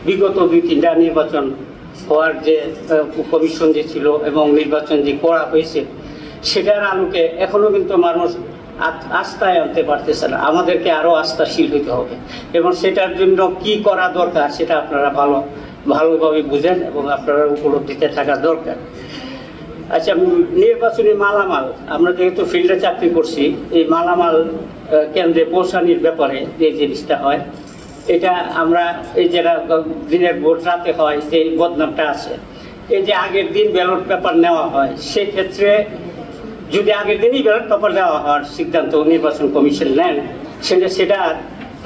বিগত 2-3টা নির্বাচন হওয়ার যে কমিশন যে ছিল এবং নির্বাচন যে করা হয়েছে সেটার আলোকে এখনো কিন্তু মানুষ আস্থায় আনতে পারতেছে না। আমাদেরকে আরো আস্থাশীল হইতে হবে এবং সেটার জন্য কি করা দরকার সেটা আপনারা ভালোভাবে বুঝেন এবং আপনারা উপলব্ধিতে থাকা দরকার। আচ্ছা, নির্বাচনী মালামাল, আমরা যেহেতু ফিল্ডে চাকরি করছি, এই মালামাল কেন্দ্রে পৌঁছানোর ব্যাপারে যে জিনিসটা হয়, এটা আমরা এই যেটা দিনের ভোট রাতে হয় যে বদনামটা আছে, এই যে আগের দিন ব্যালট পেপার নেওয়া হয়, সেক্ষেত্রে যদি আগের দিনই ব্যালট পেপার নেওয়া হওয়ার সিদ্ধান্ত নির্বাচন কমিশন নেন, সেটা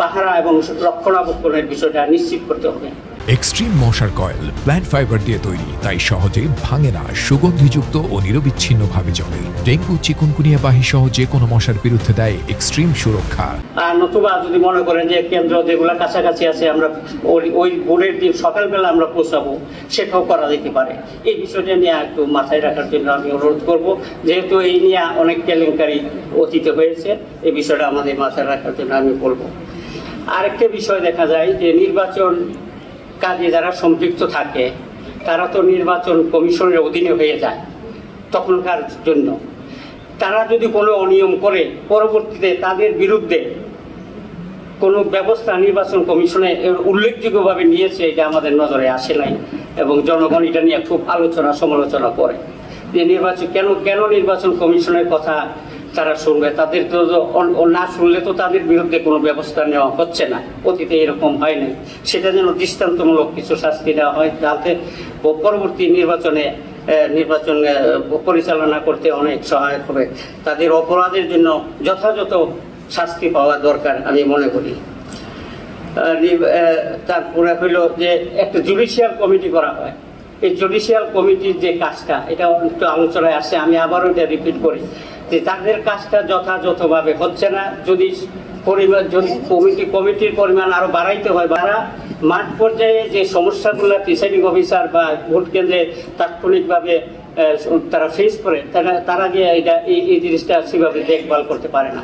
পাহারা এবং রক্ষণাবেক্ষণের বিষয়টা নিশ্চিত করতে হবে। এক্সট্রিম মশার কয়েল প্ল্যান্ট ফাইবার দিয়ে তৈরি, তাই সহজে ভাঙে না, সুগন্ধিযুক্ত ও নিরবিচ্ছিন্নভাবে জ্বলে। ডেঙ্গু, চিকুনগুনিয়া বাহি সহ যে কোনো মশার বিরুদ্ধে দেয় এক্সট্রিম সুরক্ষা। আর নতুবা যদি মনে করেন যে কেন্দ্র যেগুলো কাছাকাছি আছে, আমরা ওই ভোটের দিন সকালবেলা আমরা পৌঁছাবো, সেটাও করা যেতে পারে। এই বিষয়টা নিয়ে একটু মাথায় রাখার জন্য আমি অনুরোধ করব, যেহেতু এই নিয়ে অনেক কেলেঙ্কারি অতীতে হয়েছে, এই বিষয়টা আমাদের মাথায় রাখার জন্য আমি বলবো। আরেকটা বিষয় দেখা যায় যে নির্বাচন কাজে যারা সম্পৃক্ত থাকে তারা তো নির্বাচন কমিশনের অধীনে হয়ে যায়। তখনকার জন্য তারা যদি কোনো অনিয়ম করে পরবর্তীতে তাদের বিরুদ্ধে কোনো ব্যবস্থা নির্বাচন কমিশনে উল্লেখযোগ্যভাবে নিয়েছে, এটা আমাদের নজরে আসে নাই এবং জনগণ এটা নিয়ে খুব আলোচনা সমালোচনা করে যে নির্বাচন কেন নির্বাচন কমিশনের কথা তারা শুনবে, তাদের তো না শুনলে তো তাদের বিরুদ্ধে কোনো ব্যবস্থা নেওয়া হচ্ছে না। অতীতে এরকম হয় নাই, সেটা যেন দৃষ্টান্তমূলক কিছু শাস্তি দেওয়া হয়, যাতে পরবর্তী নির্বাচন পরিচালনা করতে অনেক সহায়ক হবে। তাদের অপরাধের জন্য যথাযথ শাস্তি পাওয়া দরকার আমি মনে করি। তারপরে হইল যে একটা জুডিশিয়াল কমিটি করা হয়। এই জুডিশিয়াল কমিটির যে কাজটা, এটা একটু আলোচনায় আসে, আমি আবারও এটা রিপিট করি যে তাদের কাজটা যথাযথভাবে হচ্ছে না। যদি কমিটির পরিমাণ আরো বাড়াইতে হয়, মাঠ পর্যায়ে যে সমস্যাগুলো প্রিসাইডিং অফিসার বা ভোট কেন্দ্রে তাৎক্ষণিকভাবে তারা ফেস করে, তারা গিয়ে এই জিনিসটা সেভাবে দেখভাল করতে পারে না।